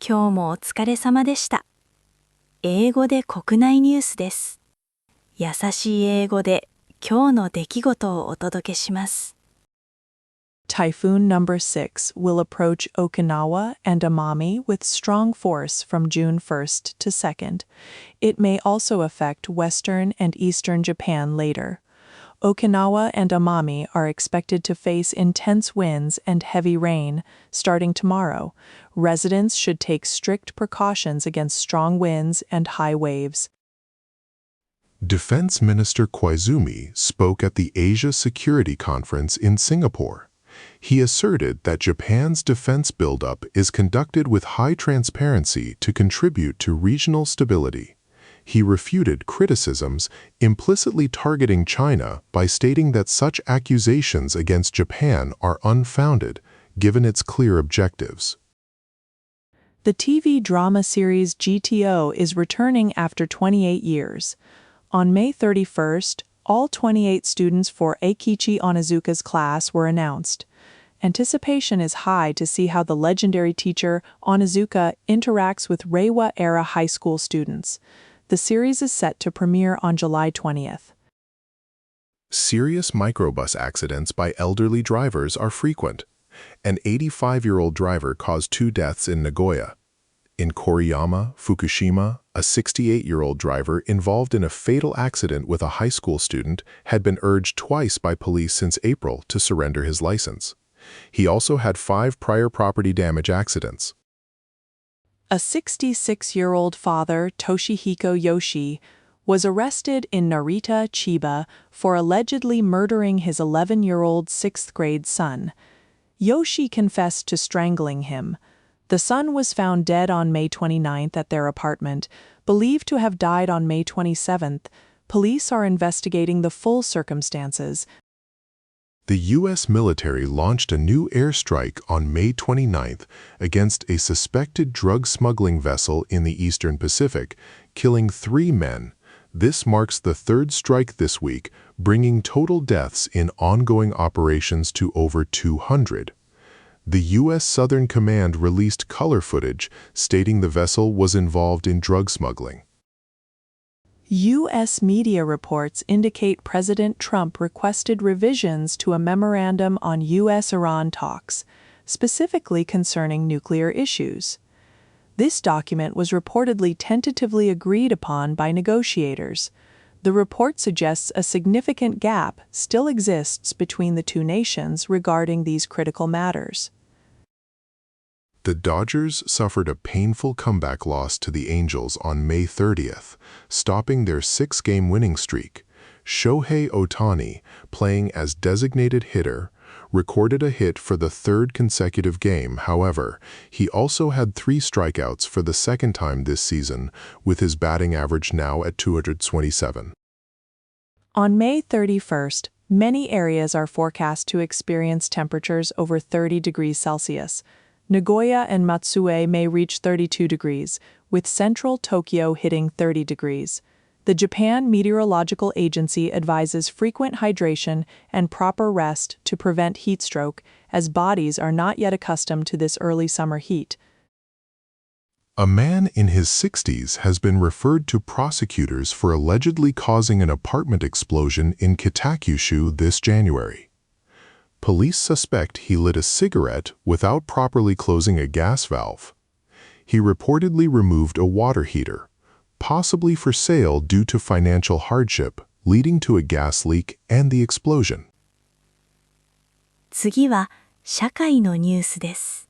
今日もお疲れ様でした。英語で国内ニュースです。優しい英語で今日の出来事をお届けします。Typhoon number 6 will approach Okinawa and Amami with strong force from June 1st to 2nd. It may also affect western and eastern Japan later. Okinawa and Amami are expected to face intense winds and heavy rain starting tomorrow. Residents should take strict precautions against strong winds and high waves. Defense Minister Koizumi spoke at the Asia Security Conference in Singapore. He asserted that Japan's defense buildup is conducted with high transparency to contribute to regional stability. He refuted criticisms implicitly targeting China by stating that such accusations against Japan are unfounded, given its clear objectives. The TV drama series GTO is returning after 28 years. On May 31st, all 28 students for Eikichi Onizuka's class were announced. Anticipation is high to see how the legendary teacher Onizuka interacts with Reiwa-era high school students. The series is set to premiere on July 20th. Serious microbus accidents by elderly drivers are frequent. An 85-year-old driver caused 2 deaths in Nagoya. In Koriyama, Fukushima, a 68-year-old driver involved in a fatal accident with a high school student had been urged twice by police since April to surrender his license. He also had 5 prior property damage accidents. A 66-year-old father, Toshihiko Yoshi, was arrested in Narita, Chiba, for allegedly murdering his 11-year-old 6th-grade son. Yoshi confessed to strangling him. The son was found dead on May 29th at their apartment, believed to have died on May 27th. Police are investigating the full circumstances. The U.S. military launched a new airstrike on May 29th against a suspected drug smuggling vessel in the Eastern Pacific, killing 3 men. This marks the 3rd strike this week, bringing total deaths in ongoing operations to over 200. The U.S. Southern Command released color footage stating the vessel was involved in drug smuggling. U.S. media reports indicate President Trump requested revisions to a memorandum on U.S.-Iran talks, specifically concerning nuclear issues. This document was reportedly tentatively agreed upon by negotiators. The report suggests a significant gap still exists between the two nations regarding these critical matters. The Dodgers suffered a painful comeback loss to the Angels on May 30th, stopping their 6-game winning streak. Shohei Ohtani, playing as designated hitter, recorded a hit for the 3rd consecutive game. However, he also had 3 strikeouts for the 2nd time this season, with his batting average now at 227. On May 31st, many areas are forecast to experience temperatures over 30 degrees Celsius. Nagoya and Matsue may reach 32 degrees, with central Tokyo hitting 30 degrees. The Japan Meteorological Agency advises frequent hydration and proper rest to prevent heat stroke, as bodies are not yet accustomed to this early summer heat. A man in his 60s has been referred to prosecutors for allegedly causing an apartment explosion in Kitakyushu this January. Police suspect he lit a cigarette without properly closing a gas valve. He reportedly removed a water heater, possibly for sale due to financial hardship, leading to a gas leak and the explosion. 次は社会のニュースです。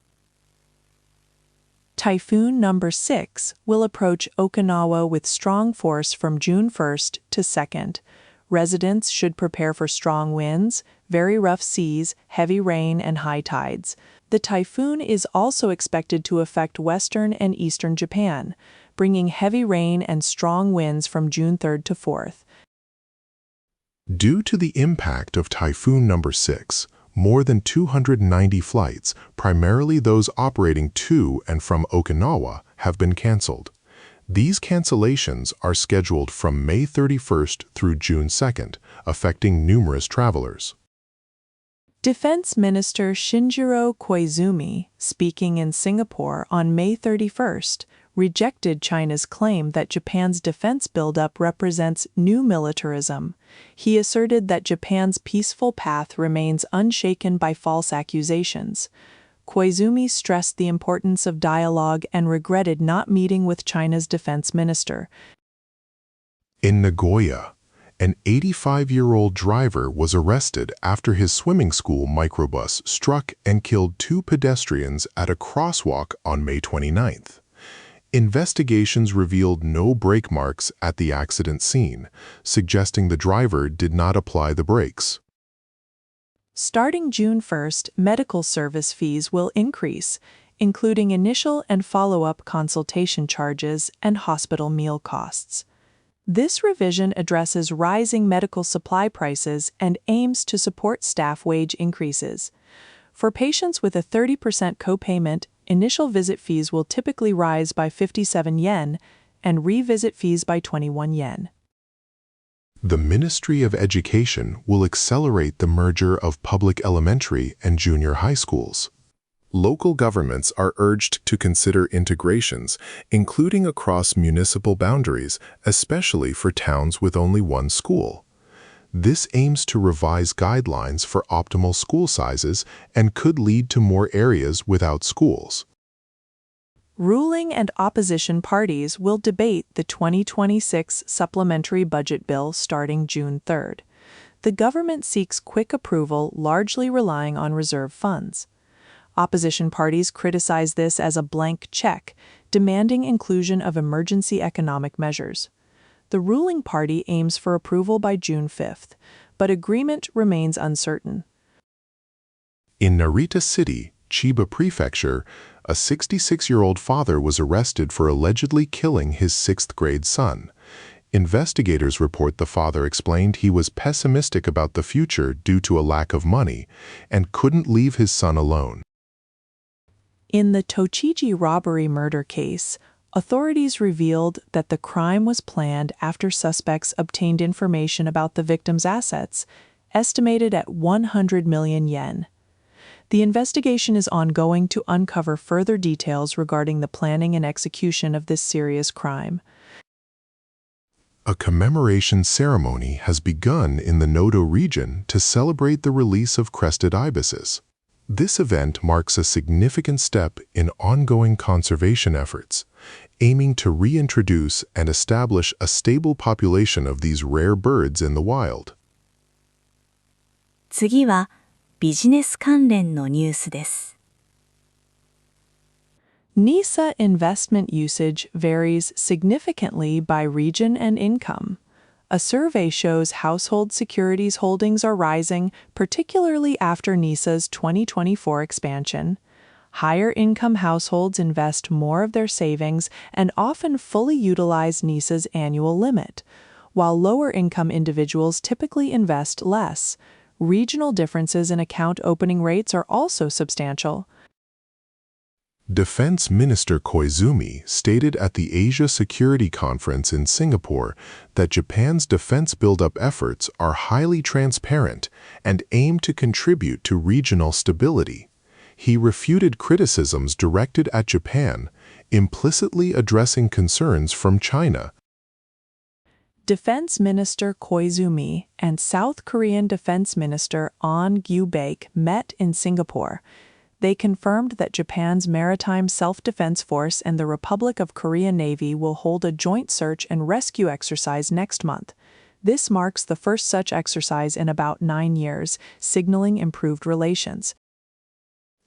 Typhoon number 6 will approach Okinawa with strong force from June 1st to 2nd. Residents should prepare for strong winds, very rough seas, heavy rain, and high tides. The typhoon is also expected to affect western and eastern Japan, bringing heavy rain and strong winds from June 3rd to 4th. Due to the impact of Typhoon number 6, more than 290 flights, primarily those operating to and from Okinawa, have been canceled. These cancellations are scheduled from May 31st through June 2nd, affecting numerous travelers. Defense Minister Shinjiro Koizumi, speaking in Singapore on May 31st, rejected China's claim that Japan's defense buildup represents new militarism. He asserted that Japan's peaceful path remains unshaken by false accusations. Koizumi stressed the importance of dialogue and regretted not meeting with China's defense minister. In Nagoya, an 85-year-old driver was arrested after his swimming school microbus struck and killed 2 pedestrians at a crosswalk on May 29th. Investigations revealed no brake marks at the accident scene, suggesting the driver did not apply the brakes. Starting June 1st, medical service fees will increase, including initial and follow-up consultation charges and hospital meal costs. This revision addresses rising medical supply prices and aims to support staff wage increases. For patients with a 30% copayment, initial visit fees will typically rise by 57 yen and revisit fees by 21 yen. The Ministry of Education will accelerate the merger of public elementary and junior high schools. Local governments are urged to consider integrations, including across municipal boundaries, especially for towns with only one school. This aims to revise guidelines for optimal school sizes and could lead to more areas without schools. Ruling and opposition parties will debate the 2026 supplementary budget bill starting June 3rd. The government seeks quick approval, largely relying on reserve funds. Opposition parties criticize this as a blank check, demanding inclusion of emergency economic measures. The ruling party aims for approval by June 5th, but agreement remains uncertain. In Narita City, Chiba Prefecture, a 66-year-old father was arrested for allegedly killing his 6th-grade son. Investigators report the father explained he was pessimistic about the future due to a lack of money and couldn't leave his son alone. In the Tochigi robbery murder case, authorities revealed that the crime was planned after suspects obtained information about the victim's assets, estimated at 100 million yen. The investigation is ongoing to uncover further details regarding the planning and execution of this serious crime. A commemoration ceremony has begun in the Noto region to celebrate the release of crested ibises. This event marks a significant step in ongoing conservation efforts, aiming to reintroduce and establish a stable population of these rare birds in the wild. 次はビジネス関連のニュースです。NISA investment usage varies significantly by region and income. A survey shows household securities holdings are rising, particularly after NISA's 2024 expansion. Higher-income households invest more of their savings and often fully utilize NISA's annual limit, while lower-income individuals typically invest less. Regional differences in account opening rates are also substantial. Defense Minister Koizumi stated at the Asia Security Conference in Singapore that Japan's defense buildup efforts are highly transparent and aim to contribute to regional stability. He refuted criticisms directed at Japan, implicitly addressing concerns from China. Defense Minister Koizumi and South Korean Defense Minister Ahn Gyu-baek met in Singapore. They confirmed that Japan's Maritime Self-Defense Force and the Republic of Korea Navy will hold a joint search and rescue exercise next month. This marks the first such exercise in about 9 years, signaling improved relations.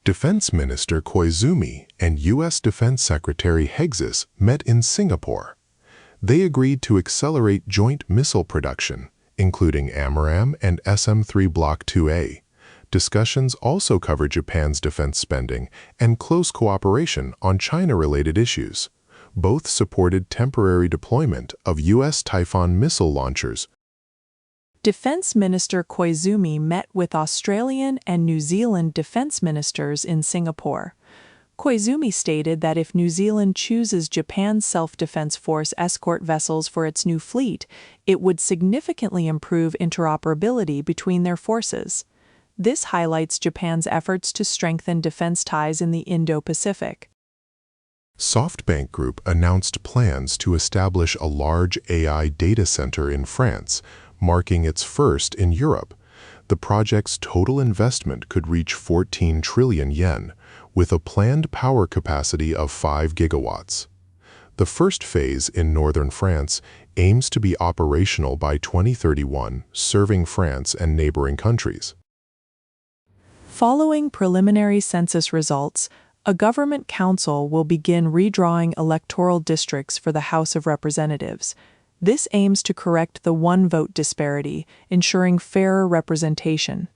Defense Minister Koizumi and U.S. Defense Secretary Hegzis met in Singapore. They agreed to accelerate joint missile production, including AMRAAM and SM-3 Block 2A. Discussions also cover Japan's defense spending and close cooperation on China-related issues. Both supported temporary deployment of U.S. Typhoon missile launchers. Defense Minister Koizumi met with Australian and New Zealand defense ministers in Singapore. Koizumi stated that if New Zealand chooses Japan's self-defense force escort vessels for its new fleet, it would significantly improve interoperability between their forces. This highlights Japan's efforts to strengthen defense ties in the Indo-Pacific. SoftBank Group announced plans to establish a large AI data center in France, marking its first in Europe. The project's total investment could reach 14 trillion yen, with a planned power capacity of 5 gigawatts. The first phase in northern France aims to be operational by 2031, serving France and neighboring countries. Following preliminary census results, a government council will begin redrawing electoral districts for the House of Representatives. This aims to correct the one-vote disparity, ensuring fairer representation.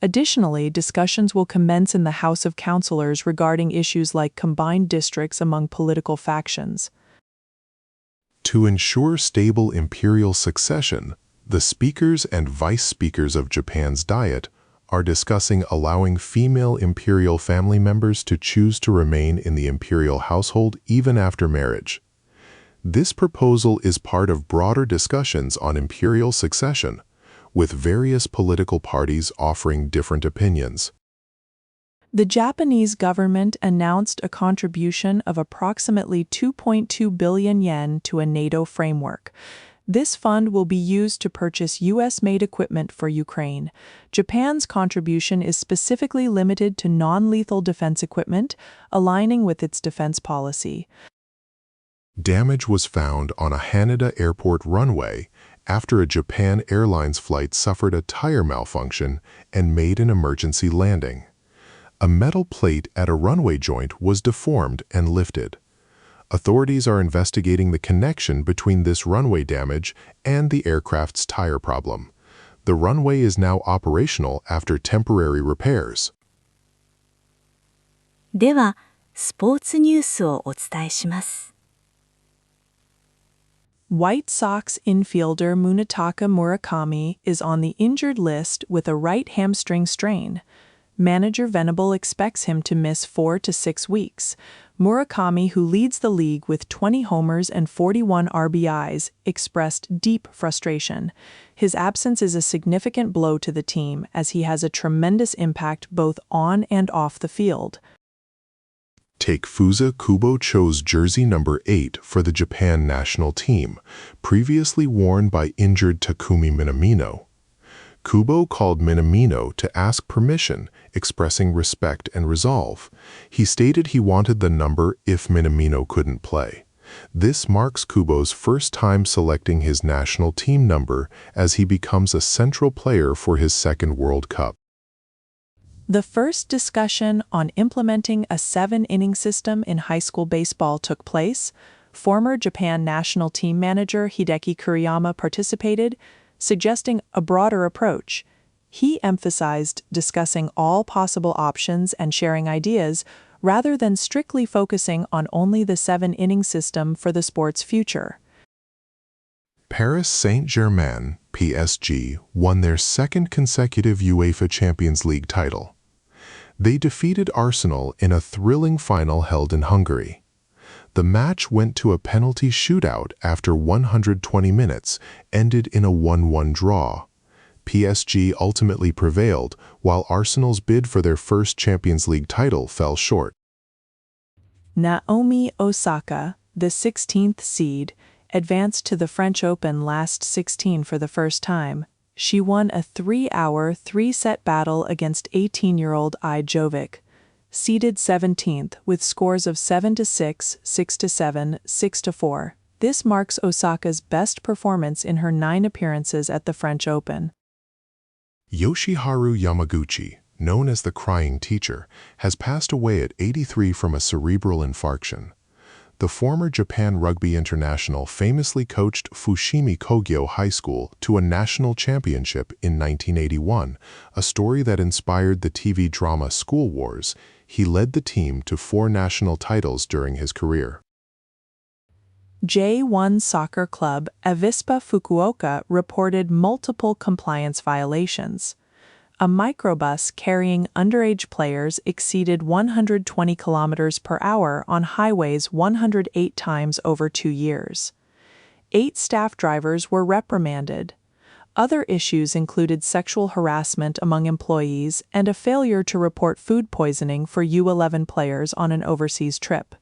Additionally, discussions will commence in the House of Councillors regarding issues like combined districts among political factions. To ensure stable imperial succession, the speakers and vice speakers of Japan's Diet are discussing allowing female imperial family members to choose to remain in the imperial household even after marriage. This proposal is part of broader discussions on imperial succession, with various political parties offering different opinions. The Japanese government announced a contribution of approximately 2.2 billion yen to a NATO framework. This fund will be used to purchase U.S.-made equipment for Ukraine. Japan's contribution is specifically limited to non-lethal defense equipment, aligning with its defense policy. Damage was found on a Haneda Airport runway after a Japan Airlines flight suffered a tire malfunction and made an emergency landing. A metal plate at a runway joint was deformed and lifted. Authorities are investigating the connection between this runway damage and the aircraft's tire problem. The runway is now operational after temporary repairs. では、スポーツニュースをお伝えします。White Sox infielder Munetaka Murakami is on the injured list with a right hamstring strain. Manager Venable expects him to miss 4 to 6 weeks. Murakami, who leads the league with 20 homers and 41 RBIs, expressed deep frustration. His absence is a significant blow to the team as he has a tremendous impact both on and off the field. Takefusa Kubo chose jersey number 8 for the Japan national team, previously worn by injured Takumi Minamino. Kubo called Minamino to ask permission, expressing respect and resolve. He stated he wanted the number if Minamino couldn't play. This marks Kubo's first time selecting his national team number as he becomes a central player for his second World Cup. The first discussion on implementing a 7-inning system in high school baseball took place. Former Japan national team manager Hideki Kuriyama participated, suggesting a broader approach. He emphasized discussing all possible options and sharing ideas, rather than strictly focusing on only the 7-inning system for the sport's future. Paris Saint-Germain, PSG, won their second consecutive UEFA Champions League title. They defeated Arsenal in a thrilling final held in Hungary. The match went to a penalty shootout after 120 minutes, ended in a 1-1 draw. PSG ultimately prevailed, while Arsenal's bid for their first Champions League title fell short. Naomi Osaka, the 16th seed, advanced to the French Open last 16 for the first time. She won a 3-hour, 3-set battle against 18-year-old Ai Jovic, seeded 17th with scores of 7-6, 6-7, 6-4. This marks Osaka's best performance in her 9 appearances at the French Open. Yoshiharu Yamaguchi, known as the Crying Teacher, has passed away at 83 from a cerebral infarction. The former Japan rugby international famously coached Fushimi Kogyo High School to a national championship in 1981, a story that inspired the TV drama School Wars. He led the team to 4 national titles during his career. J1 soccer club Avispa Fukuoka reported multiple compliance violations. A microbus carrying underage players exceeded 120 kilometers per hour on highways 108 times over 2 years. 8 staff drivers were reprimanded. Other issues included sexual harassment among employees and a failure to report food poisoning for U11 players on an overseas trip.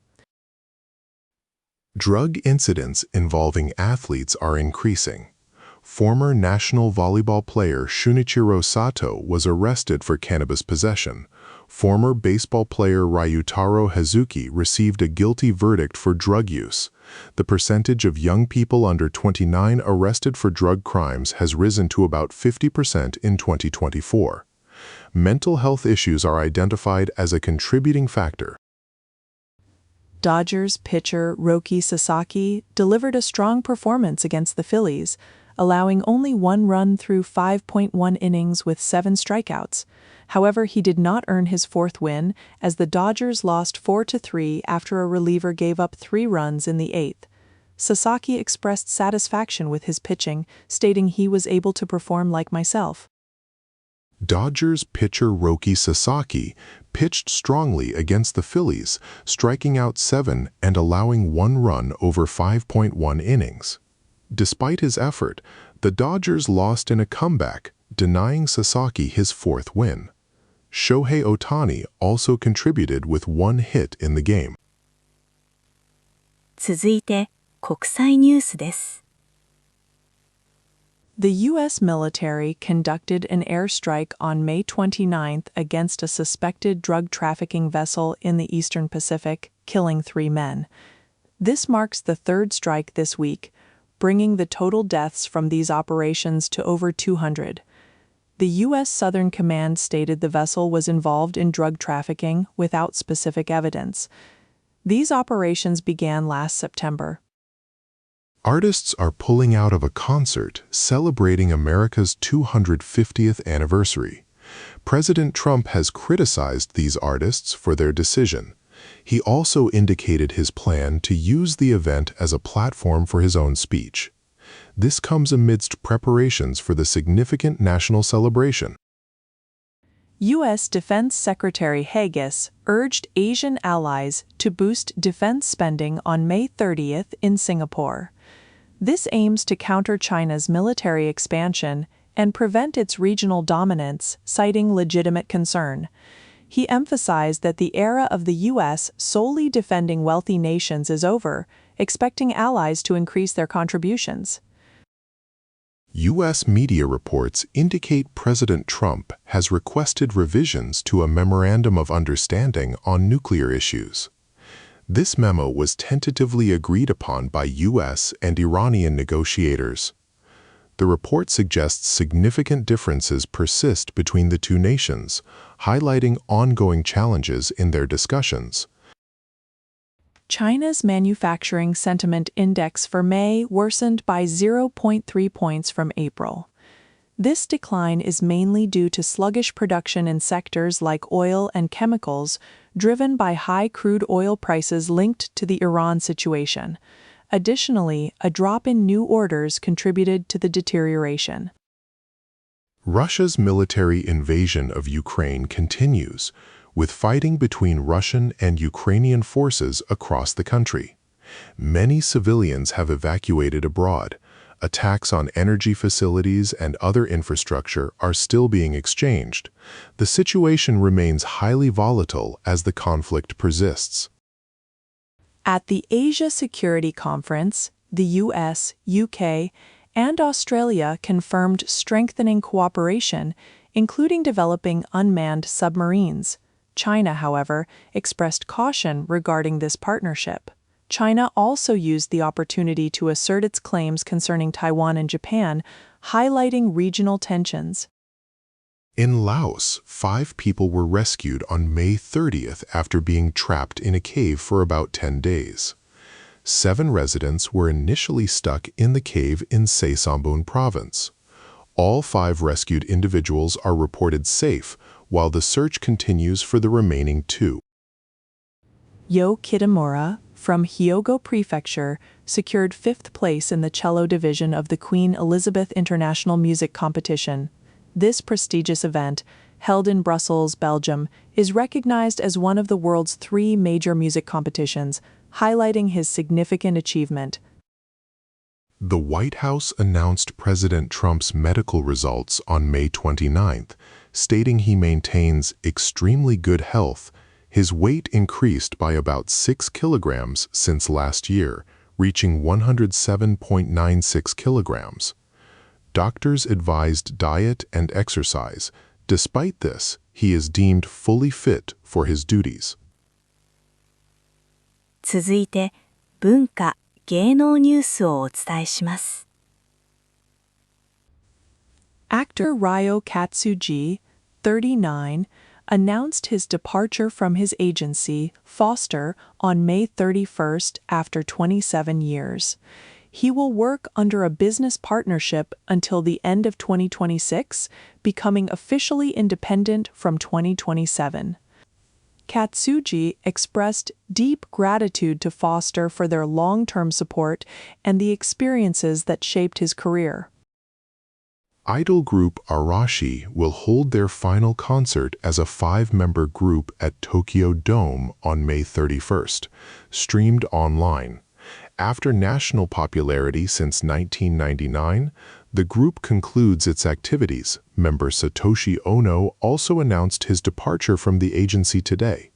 Drug incidents involving athletes are increasing. Former national volleyball player Shunichiro Sato was arrested for cannabis possession. Former baseball player Ryutaro Hazuki received a guilty verdict for drug use. The percentage of young people under 29 arrested for drug crimes has risen to about 50% in 2024. Mental health issues are identified as a contributing factor. Dodgers pitcher Roki Sasaki delivered a strong performance against the Phillies, allowing only one run through 5.1 innings with 7 strikeouts. However, he did not earn his fourth win, as the Dodgers lost 4-3 after a reliever gave up 3 runs in the 8th. Sasaki expressed satisfaction with his pitching, stating he was able to perform like myself. Dodgers pitcher Roki Sasaki pitched strongly against the Phillies, striking out 7 and allowing 1 run over 5.1 innings. Despite his effort, the Dodgers lost in a comeback, denying Sasaki his 4th win. Shohei Ohtani also contributed with 1 hit in the game. 続いて、国際ニュースです。The U.S. military conducted an airstrike on May 29th against a suspected drug trafficking vessel in the Eastern Pacific, killing 3 men. This marks the 3rd strike this week, bringing the total deaths from these operations to over 200. The U.S. Southern Command stated the vessel was involved in drug trafficking without specific evidence. These operations began last September. Artists are pulling out of a concert celebrating America's 250th anniversary. President Trump has criticized these artists for their decision. He also indicated his plan to use the event as a platform for his own speech. This comes amidst preparations for the significant national celebration. U.S. Defense Secretary Hagas urged Asian allies to boost defense spending on May 30th in Singapore. This aims to counter China's military expansion and prevent its regional dominance, citing legitimate concern. He emphasized that the era of the U.S. solely defending wealthy nations is over, expecting allies to increase their contributions. U.S. media reports indicate President Trump has requested revisions to a Memorandum of Understanding on nuclear issues. This memo was tentatively agreed upon by U.S. and Iranian negotiators. The report suggests significant differences persist between the two nations, highlighting ongoing challenges in their discussions. China's manufacturing sentiment index for May worsened by 0.3 points from April. This decline is mainly due to sluggish production in sectors like oil and chemicals, driven by high crude oil prices linked to the Iran situation. Additionally, a drop in new orders contributed to the deterioration. Russia's military invasion of Ukraine continues, with fighting between Russian and Ukrainian forces across the country. Many civilians have evacuated abroad. Attacks on energy facilities and other infrastructure are still being exchanged. The situation remains highly volatile as the conflict persists. At the Asia Security Conference, the US, UK, and Australia confirmed strengthening cooperation, including developing unmanned submarines. China, however, expressed caution regarding this partnership. China also used the opportunity to assert its claims concerning Taiwan and Japan, highlighting regional tensions. In Laos, 5 people were rescued on May 30th after being trapped in a cave for about 10 days. 7 residents were initially stuck in the cave in Saisambun province. All 5 rescued individuals are reported safe, while the search continues for the remaining 2. Yo Kitamura, from Hyogo Prefecture, secured 5th place in the cello division of the Queen Elizabeth International Music Competition. This prestigious event, held in Brussels, Belgium, is recognized as one of the world's 3 major music competitions, highlighting his significant achievement. The White House announced President Trump's medical results on May 29th, stating he maintains extremely good health. His weight increased by about 6 kilograms since last year, reaching 107.96 kilograms. Doctors advised diet and exercise. Despite this, he is deemed fully fit for his duties. 続いて、文化・芸能ニュースをお伝えします。Actor Ryo Katsuji, 39, announced his departure from his agency, Foster, on May 31st after 27 years. He will work under a business partnership until the end of 2026, becoming officially independent from 2027. Katsuji expressed deep gratitude to Foster for their long-term support and the experiences that shaped his career. Idol group Arashi will hold their final concert as a 5-member group at Tokyo Dome on May 31st, streamed online. After national popularity since 1999, the group concludes its activities. Member Satoshi Ono also announced his departure from the agency today.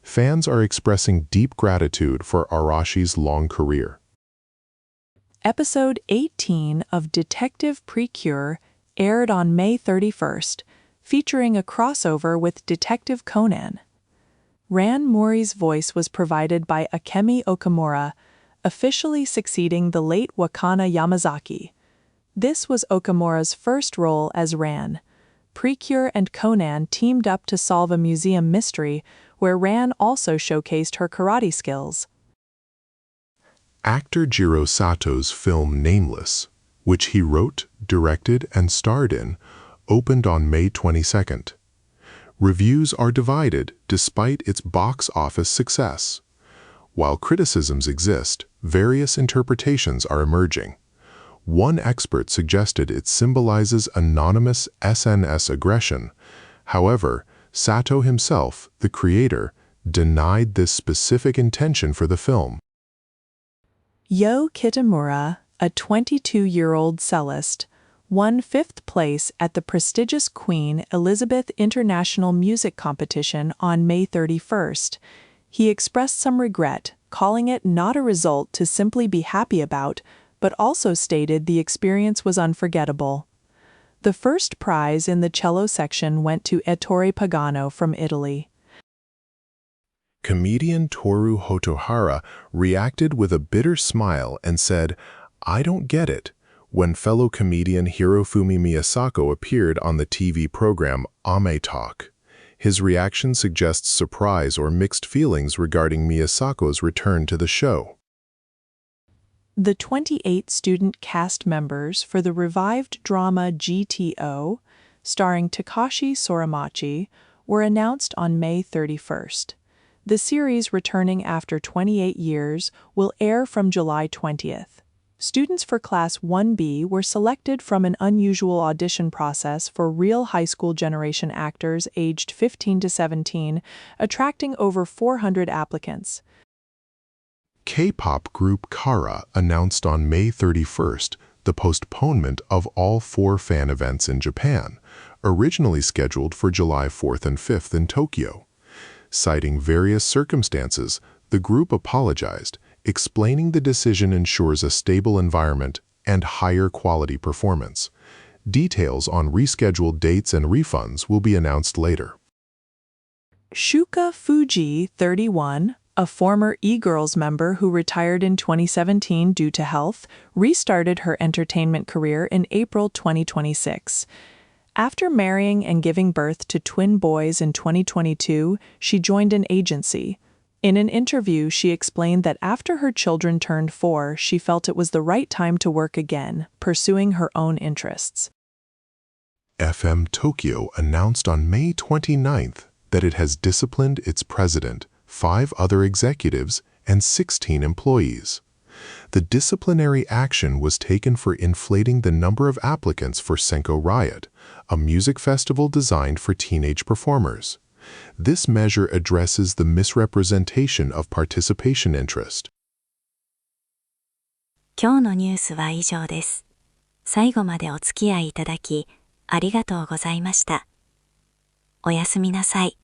Fans are expressing deep gratitude for Arashi's long career. Episode 18 of Detective Precure aired on May 31st, featuring a crossover with Detective Conan. Ran Mori's voice was provided by Akemi Okamura, officially succeeding the late Wakana Yamazaki. This was Okamura's first role as Ran. Precure and Conan teamed up to solve a museum mystery where Ran also showcased her karate skills. Actor Jiro Sato's film Nameless, which he wrote, directed, and starred in, opened on May 22nd. Reviews are divided despite its box office success. While criticisms exist, various interpretations are emerging. One expert suggested it symbolizes anonymous SNS aggression. However, Sato himself, the creator, denied this specific intention for the film. Yo Kitamura, a 22-year-old cellist, won 5th place at the prestigious Queen Elizabeth International Music Competition on May 31st. He expressed some regret, calling it not a result to simply be happy about, but also stated the experience was unforgettable. The first prize in the cello section went to Ettore Pagano from Italy. Comedian Toru Hotohara reacted with a bitter smile and said, "I don't get it," when fellow comedian Hirofumi Miyasako appeared on the TV program Ame Talk. His reaction suggests surprise or mixed feelings regarding Miyasako's return to the show. The 28 student cast members for the revived drama GTO, starring Takashi Soramachi, were announced on May 31st. The series, returning after 28 years, will air from July 20th. Students for Class 1B were selected from an unusual audition process for real high school generation actors aged 15 to 17, attracting over 400 applicants. K-pop group Kara announced on May 31st the postponement of all 4 fan events in Japan, originally scheduled for July 4th and 5th in Tokyo. Citing various circumstances, the group apologized, explaining the decision ensures a stable environment and higher quality performance. Details on rescheduled dates and refunds will be announced later. Shuka Fuji, 31, a former E-Girls member who retired in 2017 due to health, restarted her entertainment career in April 2026. After marrying and giving birth to twin boys in 2022, she joined an agency. In an interview, she explained that after her children turned 4, she felt it was the right time to work again, pursuing her own interests. FM Tokyo announced on May 29th that it has disciplined its president, 5 other executives, and 16 employees. The disciplinary action was taken for inflating the number of applicants for Senko Riot, a music festival designed for teenage performers. This measure addresses the misrepresentation of participation interest. 今日のニュースは以上です。最後までお付き合いいただき、ありがとうございました。おやすみなさい。